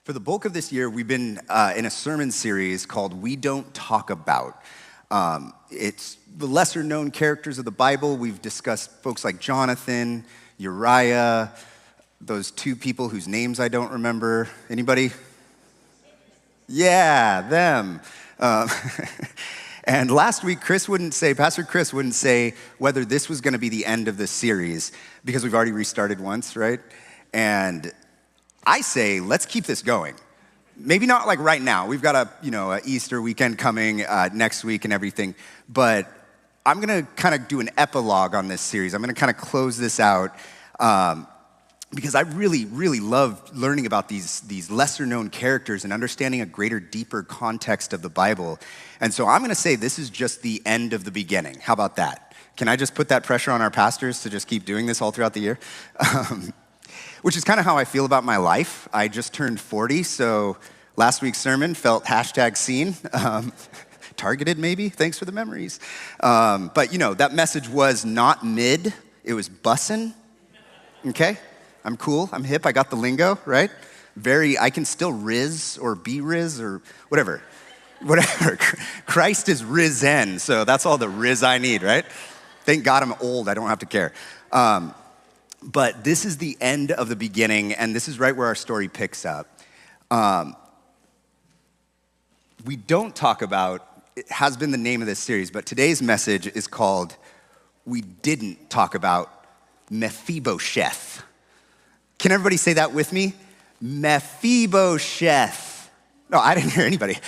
For the bulk of this year, we've been in a sermon series called We Don't Talk About. It's the lesser known characters of the Bible. We've discussed folks like Jonathan, Uriah, those two people whose names I don't remember. Anybody? Yeah, them. And last week, Pastor Chris wouldn't say whether this was going to be the end of this series because we've already restarted once, right? And I say, let's keep this going. Maybe not like right now. We've got a Easter weekend coming next week and everything. But I'm going to kind of do an epilogue on this series. I'm going to kind of close this out because I really, really love learning about these lesser known characters and understanding a greater, deeper context of the Bible. And so I'm going to say this is just the end of the beginning. How about that? Can I just put that pressure on our pastors to just keep doing this all throughout the year? Which is kind of how I feel about my life. I just turned 40, so last week's sermon felt #seen. Targeted maybe, thanks for the memories. But that message was not mid, it was bussin', okay? I'm cool, I'm hip, I got the lingo, right? I can still riz or be riz or whatever. Christ is risen, so that's all the riz I need, right? Thank God I'm old, I don't have to care. But this is the end of the beginning, and this is right where our story picks up. We don't talk about, it has been the name of this series, but today's message is called, We Didn't Talk About Mephibosheth. Can everybody say that with me? Mephibosheth. No, I didn't hear anybody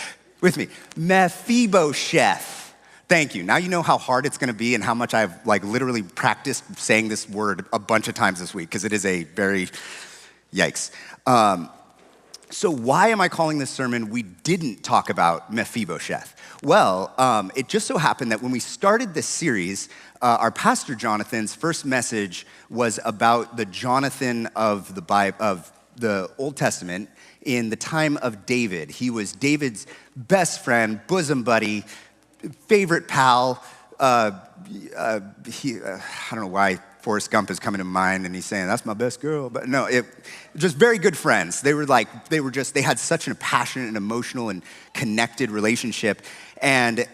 with me. Mephibosheth. Thank you. Now you know how hard it's going to be and how much I've literally practiced saying this word a bunch of times this week because it is a very, yikes. So why am I calling this sermon, We Didn't Talk About Mephibosheth? Well, it just so happened that when we started this series, our pastor Jonathan's first message was about the Jonathan of the Bible, of the Old Testament in the time of David. He was David's best friend, bosom buddy, favorite pal. I don't know why Forrest Gump is coming to mind and he's saying, that's my best girl. But no, just very good friends. They had such a passionate and emotional and connected relationship. And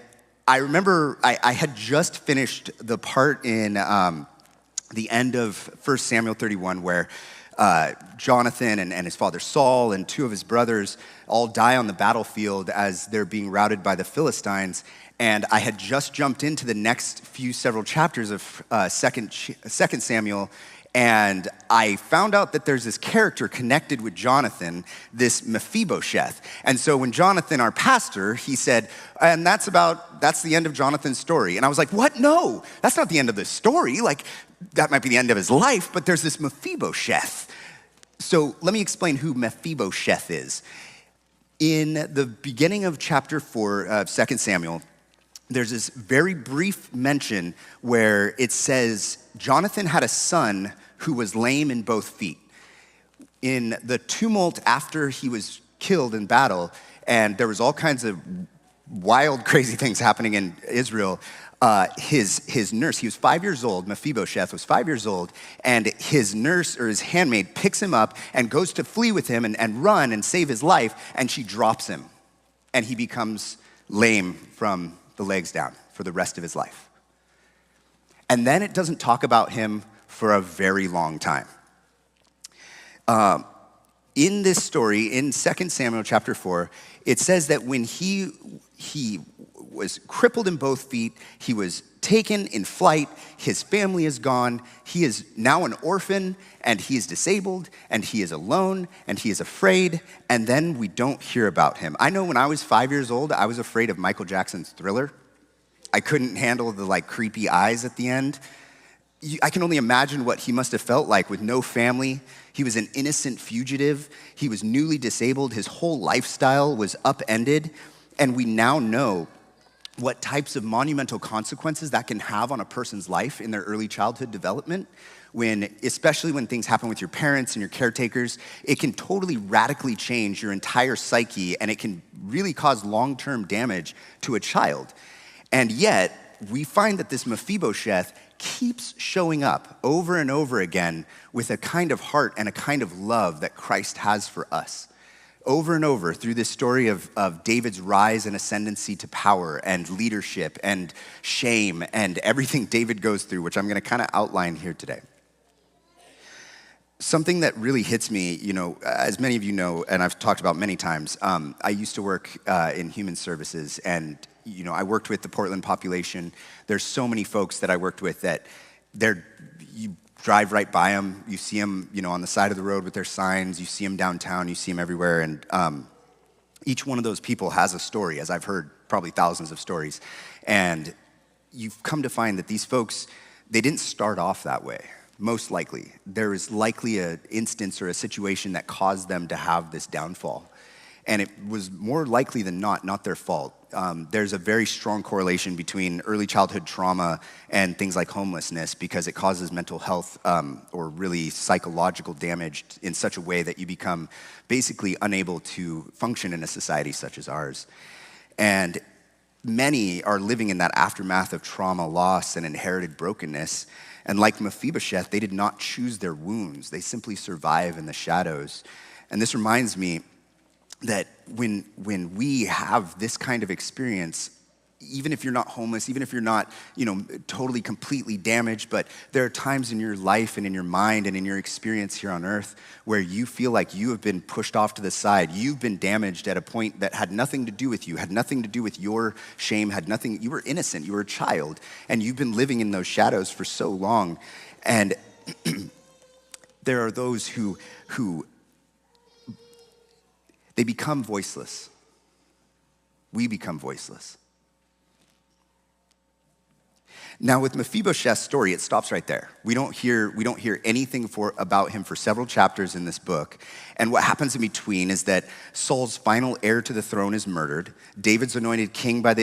I remember I had just finished the part in the end of 1 Samuel 31 where Jonathan and his father Saul and two of his brothers all die on the battlefield as they're being routed by the Philistines. And I had just jumped into the next several chapters of 2 Samuel, and I found out that there's this character connected with Jonathan, this Mephibosheth. And so when Jonathan, our pastor, he said, and that's the end of Jonathan's story. And I was like, what? No, that's not the end of the story. That might be the end of his life, but there's this Mephibosheth. So let me explain who Mephibosheth is. In the beginning of chapter 4 of 2 Samuel, there's this very brief mention where it says, Jonathan had a son who was lame in both feet. In the tumult after he was killed in battle, and there was all kinds of wild, crazy things happening in Israel, his nurse, he was 5 years old, Mephibosheth was 5 years old, and his nurse or his handmaid picks him up and goes to flee with him and run and save his life, and she drops him, and he becomes lame from the legs down for the rest of his life. And then it doesn't talk about him for a very long time. In this story, in 2 Samuel chapter 4, it says that when he was crippled in both feet, he was taken in flight, his family is gone, he is now an orphan, and he is disabled, and he is alone, and he is afraid, and then we don't hear about him. I know when I was 5 years old, I was afraid of Michael Jackson's Thriller. I couldn't handle the creepy eyes at the end. I can only imagine what he must have felt like with no family. He was an innocent fugitive. He was newly disabled. His whole lifestyle was upended, and we now know what types of monumental consequences that can have on a person's life in their early childhood development, especially when things happen with your parents and your caretakers. It can totally radically change your entire psyche, and it can really cause long-term damage to a child. And yet, we find that this Mephibosheth keeps showing up over and over again with a kind of heart and a kind of love that Christ has for us. Over and over through this story of David's rise and ascendancy to power and leadership and shame and everything David goes through, which I'm going to kind of outline here today. Something that really hits me, as many of you know, and I've talked about many times, I used to work in human services, and I worked with the Portland population. There's so many folks that I worked with that you drive right by them, you see them, on the side of the road with their signs, you see them downtown, you see them everywhere, and each one of those people has a story, as I've heard probably thousands of stories, and you've come to find that these folks, they didn't start off that way. Most likely. There is likely an instance or a situation that caused them to have this downfall. And it was more likely than not their fault. There's a very strong correlation between early childhood trauma and things like homelessness because it causes mental health or really psychological damage in such a way that you become basically unable to function in a society such as ours. And many are living in that aftermath of trauma, loss, and inherited brokenness. And like Mephibosheth, they did not choose their wounds. They simply survive in the shadows. And this reminds me that when we have this kind of experience, even if you're not homeless, even if you're not, totally, completely damaged, but there are times in your life and in your mind and in your experience here on earth where you feel like you have been pushed off to the side. You've been damaged at a point that had nothing to do with you, had nothing to do with your shame, you were innocent, you were a child, and you've been living in those shadows for so long. And there are those who they become voiceless. We become voiceless. Now, with Mephibosheth's story, it stops right there. We don't hear anything about him for several chapters in this book. And what happens in between is that Saul's final heir to the throne is murdered. David's anointed king by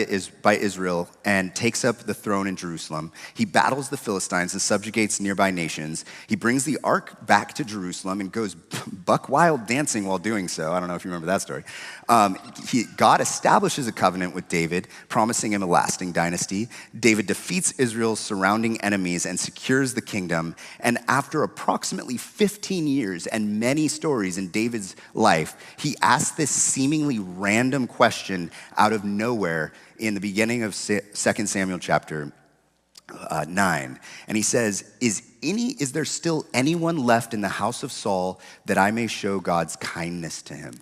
Israel and takes up the throne in Jerusalem. He battles the Philistines and subjugates nearby nations. He brings the ark back to Jerusalem and goes buck wild dancing while doing so. I don't know if you remember that story. God establishes a covenant with David, promising him a lasting dynasty. David defeats Israel's surrounding enemies and secures the kingdom. And after approximately 15 years and many stories in David's life, he asks this seemingly random question out of nowhere in the beginning of 2 Samuel chapter 9. And he says, is there still anyone left in the house of Saul that I may show God's kindness to him?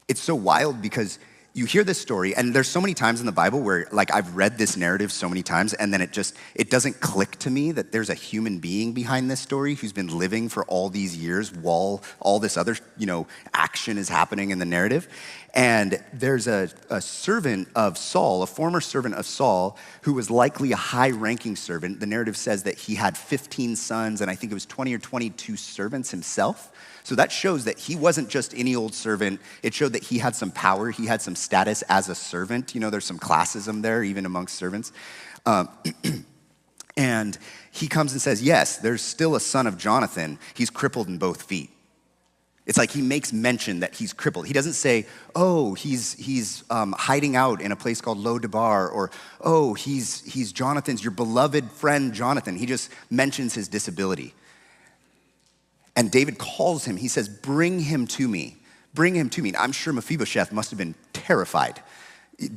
It's so wild because you hear this story, and there's so many times in the Bible where, I've read this narrative so many times, and then it doesn't click to me that there's a human being behind this story who's been living for all these years while all this other, action is happening in the narrative. And there's a servant of Saul, a former servant of Saul, who was likely a high-ranking servant. The narrative says that he had 15 sons, and I think it was 20 or 22 servants himself. So that shows that he wasn't just any old servant. It showed that he had some power. He had some status as a servant. There's some classism there, even amongst servants. And he comes and says, yes, there's still a son of Jonathan. He's crippled in both feet. It's like he makes mention that he's crippled. He doesn't say, oh, he's hiding out in a place called Lo-Debar, or, oh, he's Jonathan's, your beloved friend Jonathan. He just mentions his disability. And David calls him. He says, bring him to me. Bring him to me. I'm sure Mephibosheth must have been terrified.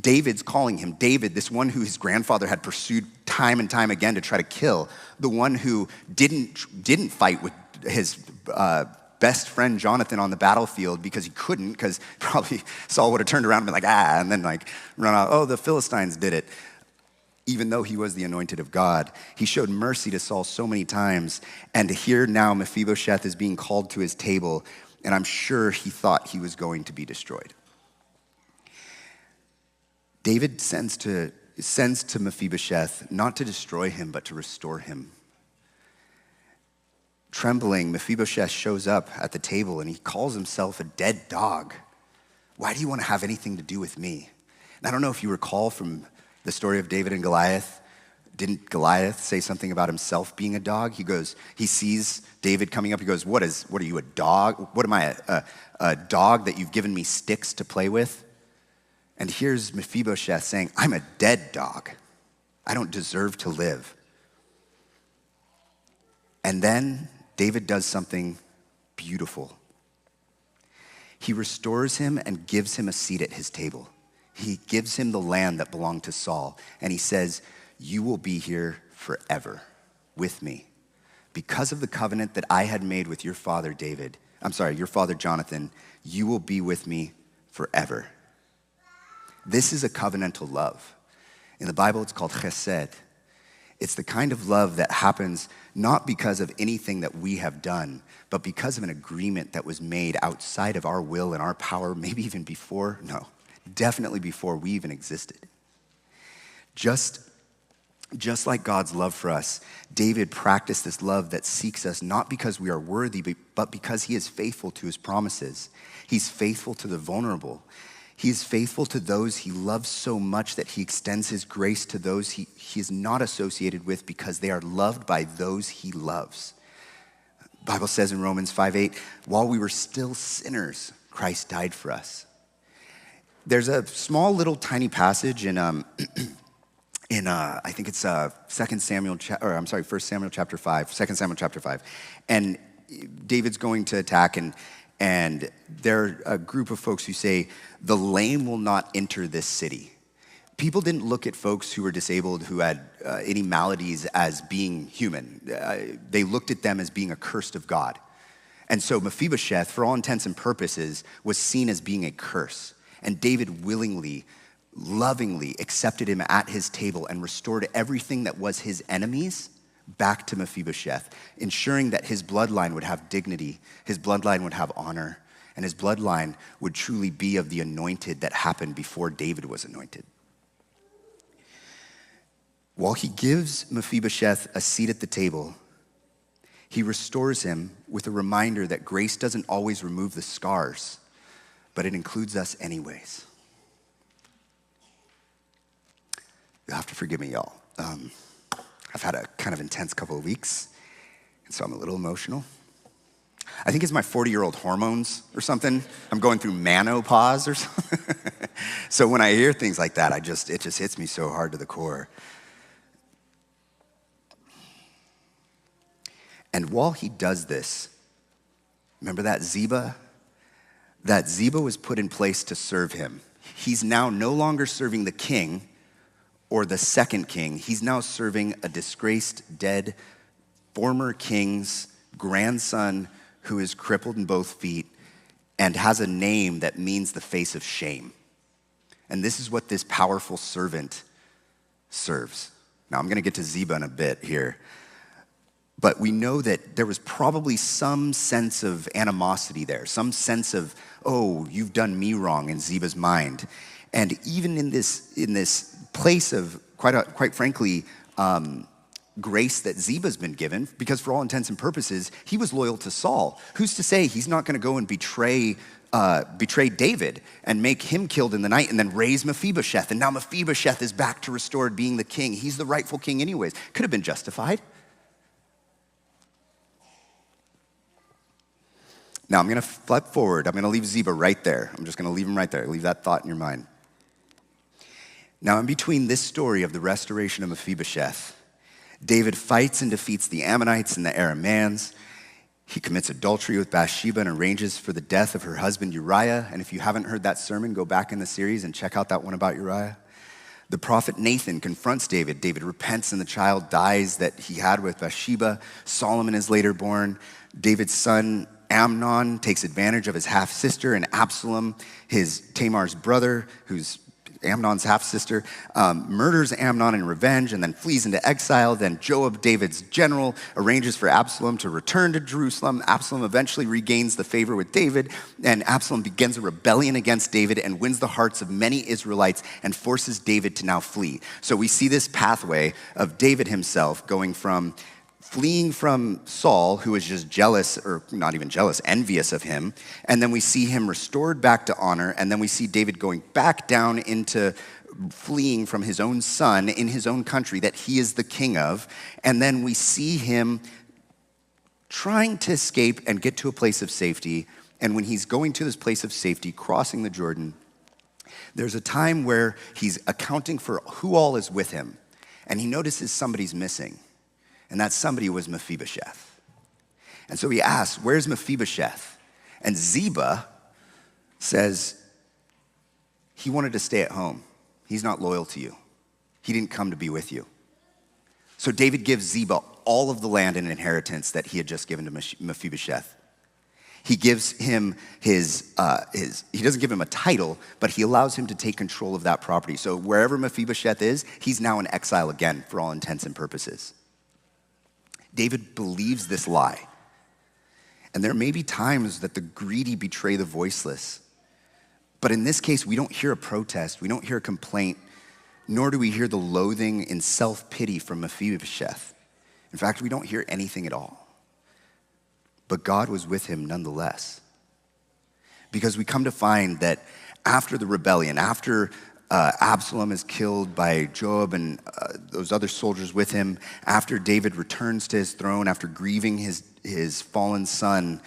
David's calling him. David, this one who his grandfather had pursued time and time again to try to kill. The one who didn't fight with his best friend Jonathan on the battlefield because he couldn't, because probably Saul would have turned around and been like, and then run out. Oh, the Philistines did it. Even though he was the anointed of God, he showed mercy to Saul so many times. And here now Mephibosheth is being called to his table, and I'm sure he thought he was going to be destroyed. David sends to Mephibosheth not to destroy him, but to restore him. Trembling, Mephibosheth shows up at the table and he calls himself a dead dog. Why do you want to have anything to do with me? And I don't know if you recall from the story of David and Goliath. Didn't Goliath say something about himself being a dog? He sees David coming up. He goes, what are you, a dog? What am I, a dog that you've given me sticks to play with? And here's Mephibosheth saying, I'm a dead dog. I don't deserve to live. And then David does something beautiful. He restores him and gives him a seat at his table. He gives him the land that belonged to Saul. And he says, you will be here forever with me because of the covenant that I had made with your father your father Jonathan, you will be with me forever. This is a covenantal love. In the Bible, it's called chesed. It's the kind of love that happens not because of anything that we have done, but because of an agreement that was made outside of our will and our power, maybe even definitely before we even existed. Just like God's love for us, David practiced this love that seeks us not because we are worthy, but because he is faithful to his promises. He's faithful to the vulnerable. He is faithful to those he loves so much that he extends his grace to those he is not associated with because they are loved by those he loves. The Bible says in Romans 5:8, while we were still sinners, Christ died for us. There's a small little tiny passage in I think it's 1 Samuel chapter 5, and David's going to attack, and there are a group of folks who say, the lame will not enter this city. People didn't look at folks who were disabled, who had any maladies, as being human. They looked at them as being accursed of God. And so Mephibosheth, for all intents and purposes, was seen as being a curse. And David willingly, lovingly accepted him at his table and restored everything that was his enemies back to Mephibosheth, ensuring that his bloodline would have dignity, his bloodline would have honor, and his bloodline would truly be of the anointed that happened before David was anointed. While he gives Mephibosheth a seat at the table, he restores him with a reminder that grace doesn't always remove the scars, but it includes us anyways. You'll have to forgive me, y'all. I've had a kind of intense couple of weeks, and so I'm a little emotional. I think it's my 40-year-old hormones or something. I'm going through menopause or something. So when I hear things like that, it just hits me so hard to the core. And while he does this, remember that Ziba? That Ziba was put in place to serve him. He's now no longer serving the king or the second king. He's now serving a disgraced, dead, former king's grandson who is crippled in both feet and has a name that means the face of shame. And this is what this powerful servant serves. Now, I'm going to get to Ziba in a bit here. But we know that there was probably some sense of animosity there, some sense of, oh, you've done me wrong in Ziba's mind. And even in this place of, quite frankly, grace that Ziba's been given, because for all intents and purposes, he was loyal to Saul. Who's to say he's not going to go and betray David and make him killed in the night and then raise Mephibosheth? And now Mephibosheth is back to restored being the king. He's the rightful king anyways. Could have been justified. Now I'm going to flip forward. I'm going to leave Ziba right there. I'm just going to leave him right there. Leave that thought in your mind. Now in between this story of the restoration of Mephibosheth, David fights and defeats the Ammonites and the Arameans. He commits adultery with Bathsheba and arranges for the death of her husband Uriah. And if you haven't heard that sermon, go back in the series and check out that one about Uriah. The prophet Nathan confronts David. David repents and the child dies that he had with Bathsheba. Solomon is later born. David's son Amnon takes advantage of his half-sister, and Absalom, his Tamar's brother, who's Amnon's half-sister, murders Amnon in revenge and then flees into exile. Then Joab, David's general, arranges for Absalom to return to Jerusalem. Absalom eventually regains the favor with David, and Absalom begins a rebellion against David and wins the hearts of many Israelites and forces David to now flee. So we see this pathway of David himself going from fleeing from Saul, who was just jealous, or not even jealous, envious of him. And then we see him restored back to honor. And then we see David going back down into fleeing from his own son in his own country that he is the king of. And then we see him trying to escape and get to a place of safety. And when he's going to this place of safety, crossing the Jordan, there's a time where he's accounting for who all is with him. And he notices somebody's missing. And that somebody was Mephibosheth. And so he asks, where's Mephibosheth? And Ziba, says he wanted to stay at home. He's not loyal to you. He didn't come to be with you. So David gives Ziba all of the land and inheritance that he had just given to Mephibosheth. He gives him he doesn't give him a title, but he allows him to take control of that property. So wherever Mephibosheth is, he's now in exile again for all intents and purposes. David believes this lie. And there may be times that the greedy betray the voiceless. But in this case, we don't hear a protest, we don't hear a complaint, nor do we hear the loathing and self-pity from Mephibosheth. In fact, we don't hear anything at all. But God was with him nonetheless. Because we come to find that after the rebellion, after Absalom is killed by Joab and those other soldiers with him, after David returns to his throne, after grieving his fallen son,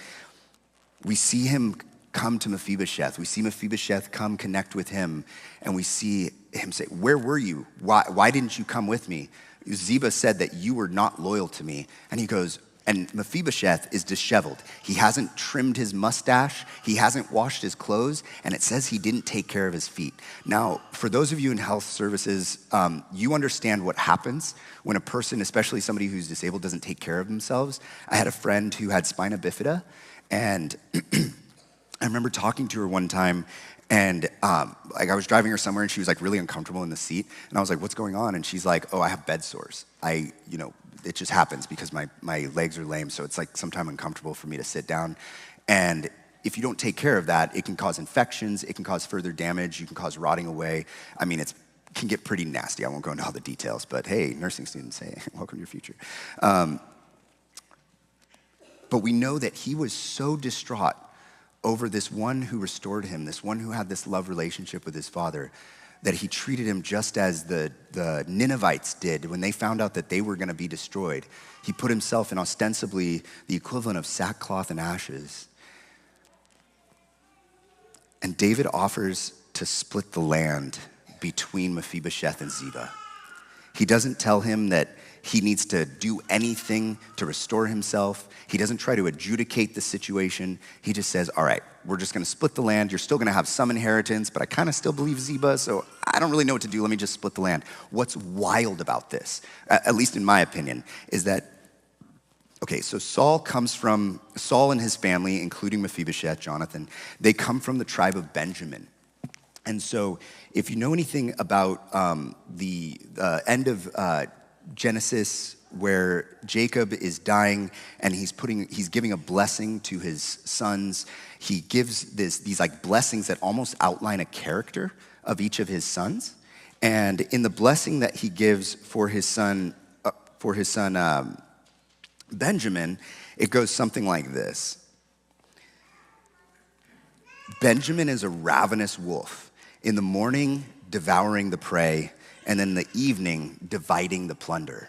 we see him come to Mephibosheth. We see Mephibosheth come connect with him, and we see him say, "Where were you? Why didn't you come with me? Ziba said that you were not loyal to me." And he goes, and Mephibosheth is disheveled. He hasn't trimmed his mustache. He hasn't washed his clothes. And it says he didn't take care of his feet. Now, for those of you in health services, you understand what happens when a person, especially somebody who's disabled, doesn't take care of themselves. I had a friend who had spina bifida. And I remember talking to her one time. And I was driving her somewhere, and she was like really uncomfortable in the seat. And I was like, "What's going on?" And she's like, "Oh, I have bed sores. It just happens because my legs are lame, so it's like sometimes uncomfortable for me to sit down. And if you don't take care of that, it can cause infections, it can cause further damage, you can cause rotting away. I mean, it can get pretty nasty. I won't go into all the details, but hey, nursing students, hey, welcome to your future." But we know that he was so distraught over this one who restored him, this one who had this love relationship with his father, that he treated him just as the Ninevites did when they found out that they were going to be destroyed. He put himself in ostensibly the equivalent of sackcloth and ashes. And David offers to split the land between Mephibosheth and Ziba. He doesn't tell him that he needs to do anything to restore himself. He doesn't try to adjudicate the situation. He just says, "All right, we're just going to split the land. You're still going to have some inheritance, but I kind of still believe Ziba, so I don't really know what to do. Let me just split the land." What's wild about this, at least in my opinion, is that, okay, so Saul and his family, including Mephibosheth, Jonathan, they come from the tribe of Benjamin. And so if you know anything about the end of Genesis, where Jacob is dying and he's giving a blessing to his sons, he gives these like blessings that almost outline a character of each of his sons. And in the blessing that he gives for his son Benjamin, it goes something like this: "Benjamin is a ravenous wolf, in the morning devouring the prey, and in the evening dividing the plunder."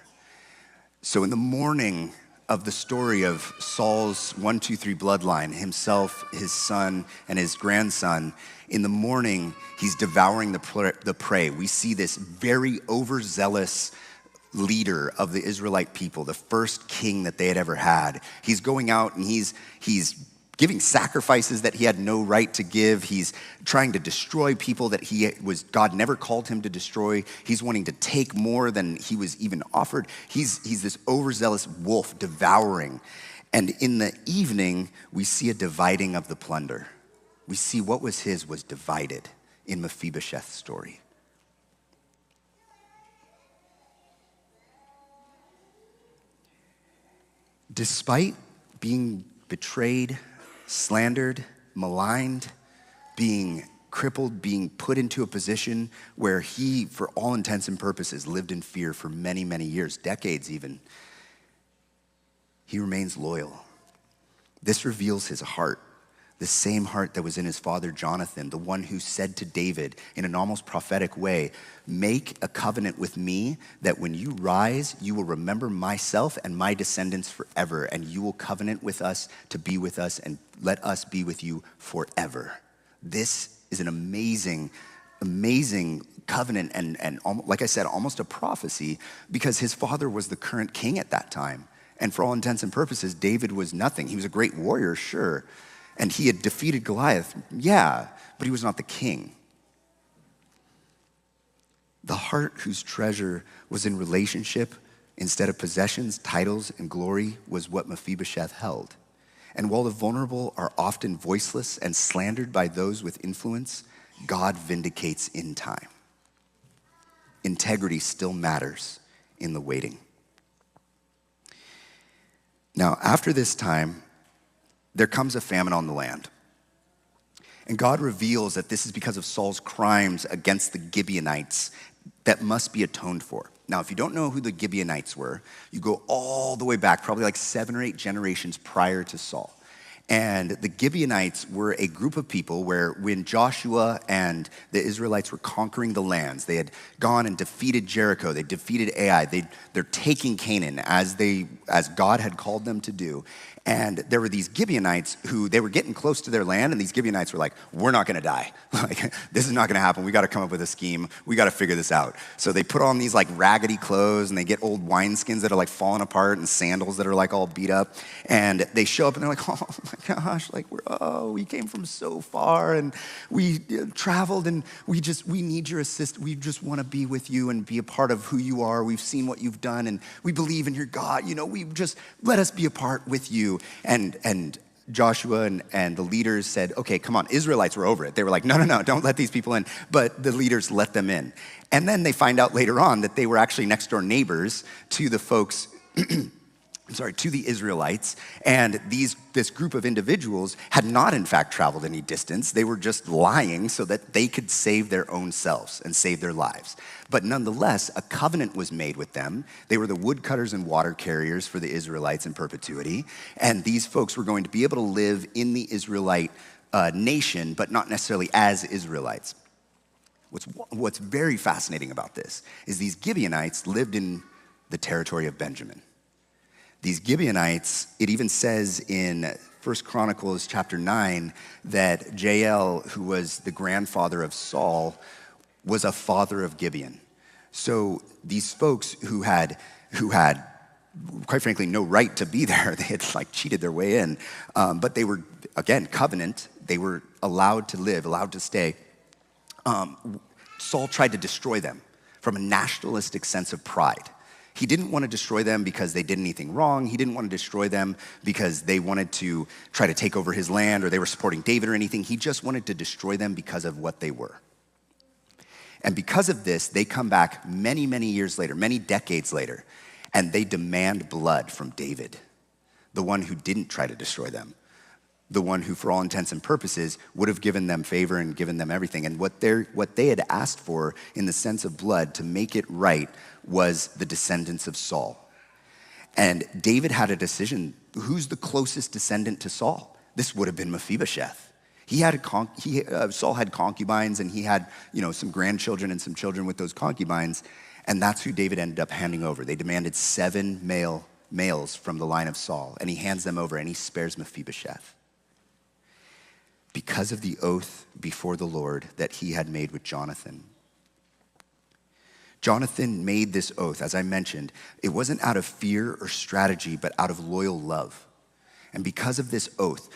So in the morning of the story of Saul's 1, 2, 3 bloodline, himself, his son, and his grandson, in the morning, he's devouring the prey. We see this very overzealous leader of the Israelite people, the first king that they had ever had. He's going out and he's giving sacrifices that he had no right to give. He's trying to destroy people that God never called him to destroy. He's wanting to take more than he was even offered. He's this overzealous wolf devouring. And in the evening, we see a dividing of the plunder. We see what was his was divided in Mephibosheth's story. Despite being betrayed, slandered, maligned, being crippled, being put into a position where he, for all intents and purposes, lived in fear for many, many years, decades even, he remains loyal. This reveals his heart, the same heart that was in his father Jonathan, the one who said to David in an almost prophetic way, "Make a covenant with me that when you rise, you will remember myself and my descendants forever, and you will covenant with us to be with us and let us be with you forever." This is an amazing, amazing covenant and like I said, almost a prophecy, because his father was the current king at that time. And for all intents and purposes, David was nothing. He was a great warrior, sure. And he had defeated Goliath, yeah, but he was not the king. The heart whose treasure was in relationship instead of possessions, titles, and glory was what Mephibosheth held. And while the vulnerable are often voiceless and slandered by those with influence, God vindicates in time. Integrity still matters in the waiting. Now, after this time, there comes a famine on the land. And God reveals that this is because of Saul's crimes against the Gibeonites that must be atoned for. Now, if you don't know who the Gibeonites were, you go all the way back, probably like 7 or 8 generations prior to Saul. And the Gibeonites were a group of people where when Joshua and the Israelites were conquering the lands, they had gone and defeated Jericho, they defeated Ai, they're taking Canaan as God had called them to do. And there were these Gibeonites who, they were getting close to their land, and these Gibeonites were like, we're not gonna die. Like, this is not gonna happen. We gotta come up with a scheme. We gotta figure this out. So they put on these like raggedy clothes, and they get old wineskins that are like falling apart and sandals that are like all beat up. And they show up and they're like, oh my gosh, like we came from so far, and we traveled, and we need your assist. We just wanna be with you and be a part of who you are. We've seen what you've done, and we believe in your God. We just, let us be a part with you. And Joshua and the leaders said, okay, come on. Israelites were over it. They were like, no, don't let these people in. But the leaders let them in. And then they find out later on that they were actually next door neighbors to the folks, to the Israelites. And this group of individuals had not in fact traveled any distance. They were just lying so that they could save their own selves and save their lives. But nonetheless, a covenant was made with them. They were the woodcutters and water carriers for the Israelites in perpetuity. And these folks were going to be able to live in the Israelite nation, but not necessarily as Israelites. What's very fascinating about this is these Gibeonites lived in the territory of Benjamin. These Gibeonites, it even says in 1 Chronicles chapter 9 that Jael, who was the grandfather of Saul, was a father of Gibeon. So these folks who had quite frankly no right to be there, they had like cheated their way in, but they were, again, covenant, they were allowed to live, allowed to stay. Saul tried to destroy them from a nationalistic sense of pride. He didn't want to destroy them because they did anything wrong. He didn't want to destroy them because they wanted to try to take over his land or they were supporting David or anything. He just wanted to destroy them because of what they were. And because of this, they come back many, many years later, many decades later, and they demand blood from David, the one who didn't try to destroy them, the one who, for all intents and purposes, would have given them favor and given them everything. And what they had asked for in the sense of blood to make it right was the descendants of Saul. And David had a decision, who's the closest descendant to Saul? This would have been Mephibosheth. Saul had concubines, and he had some grandchildren and some children with those concubines, and that's who David ended up handing over. They demanded 7 males from the line of Saul, and he hands them over, and he spares Mephibosheth because of the oath before the Lord that he had made with Jonathan. Jonathan made this oath, as I mentioned. It wasn't out of fear or strategy, but out of loyal love. And because of this oath,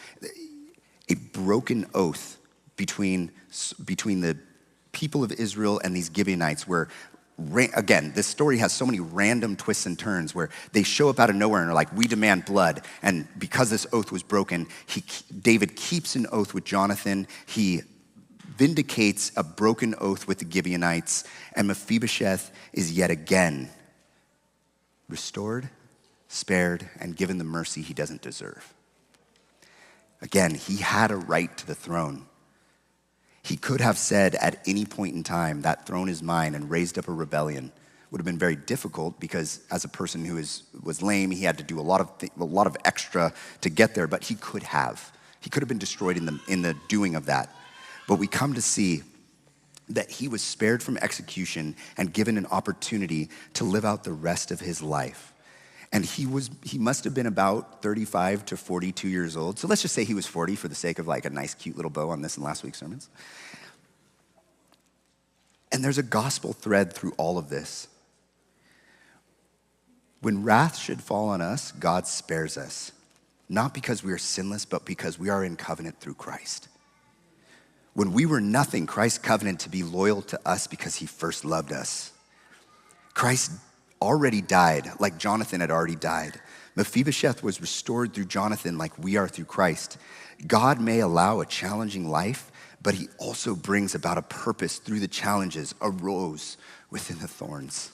a broken oath between the people of Israel and these Gibeonites where, again, this story has so many random twists and turns where they show up out of nowhere and are like, we demand blood. And because this oath was broken, David keeps an oath with Jonathan. He vindicates a broken oath with the Gibeonites, and Mephibosheth is yet again restored, spared, and given the mercy he doesn't deserve. Again, he had a right to the throne. He could have said at any point in time, that throne is mine, and raised up a rebellion. Would have been very difficult because as a person who was lame, he had to do a lot of extra to get there, but he could have. He could have been destroyed in the doing of that. But we come to see that he was spared from execution and given an opportunity to live out the rest of his life. And he must have been about 35 to 42 years old. So let's just say he was 40 for the sake of like a nice, cute little bow on this in last week's sermons. And there's a gospel thread through all of this. When wrath should fall on us, God spares us. not because we are sinless, but because we are in covenant through Christ. When we were nothing, Christ covenanted to be loyal to us because he first loved us. Christ already died like Jonathan had already died. Mephibosheth was restored through Jonathan like we are through Christ. God may allow a challenging life, but he also brings about a purpose through the challenges, a rose within the thorns.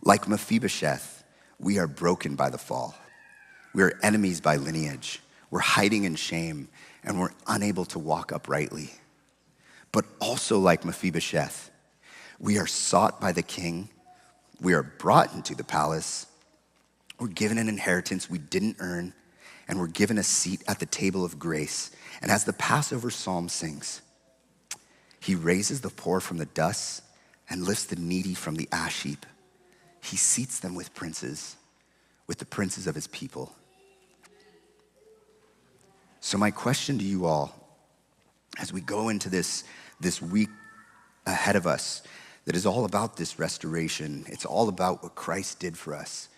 Like Mephibosheth, we are broken by the fall. We are enemies by lineage. We're hiding in shame, and we're unable to walk uprightly. But also like Mephibosheth, we are sought by the king. We are brought into the palace. We're given an inheritance we didn't earn, and we're given a seat at the table of grace. And as the Passover psalm sings, he raises the poor from the dust and lifts the needy from the ash heap. He seats them with princes, with the princes of his people. So my question to you all, as we go into this week ahead of us, that is all about this restoration. It's all about what Christ did for us,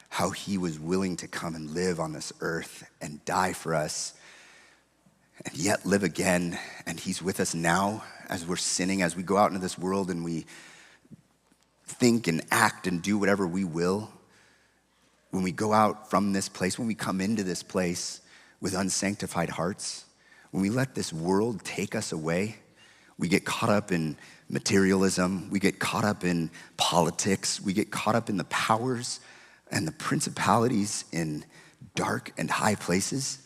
how he was willing to come and live on this earth and die for us, and yet live again. And he's with us now as we're sinning, as we go out into this world and we think and act and do whatever we will. When we go out from this place, when we come into this place with unsanctified hearts, when we let this world take us away, we get caught up in materialism, we get caught up in politics, we get caught up in the powers and the principalities in dark and high places.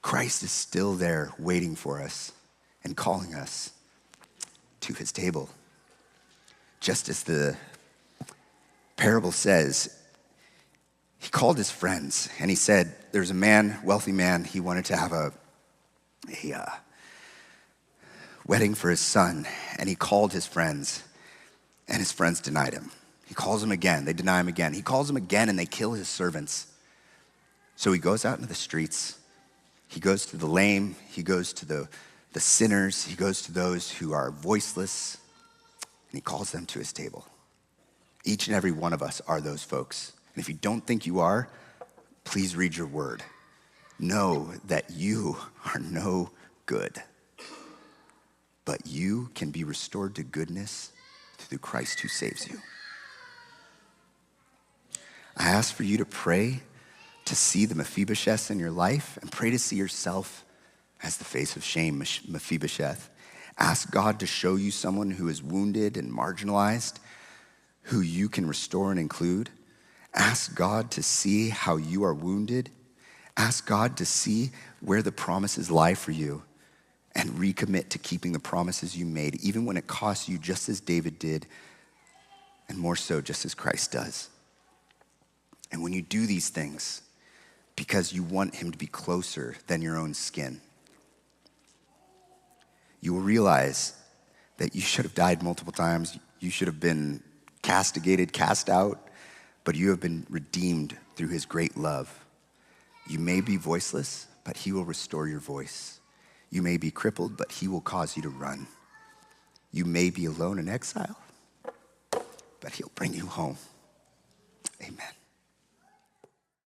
Christ is still there waiting for us and calling us to his table. Just as the parable says, he called his friends and he said, there's a man, wealthy man, he wanted to have a wedding for his son, and he called his friends, and his friends denied him. He calls them again, they deny him again. He calls them again, and they kill his servants. So he goes out into the streets, he goes to the lame, he goes to the sinners, he goes to those who are voiceless, and he calls them to his table. Each and every one of us are those folks. And if you don't think you are, please read your word. Know that you are no good, but you can be restored to goodness through Christ who saves you. I ask for you to pray to see the Mephibosheths in your life and pray to see yourself as the face of shame, Mephibosheth. Ask God to show you someone who is wounded and marginalized, who you can restore and include. Ask God to see how you are wounded. Ask God to see where the promises lie for you and recommit to keeping the promises you made, even when it costs you, just as David did, and more so just as Christ does. And when you do these things, because you want him to be closer than your own skin, you will realize that you should have died multiple times. You should have been castigated, cast out, but you have been redeemed through his great love. You may be voiceless, but he will restore your voice. You may be crippled, but he will cause you to run. You may be alone in exile, but he'll bring you home. Amen.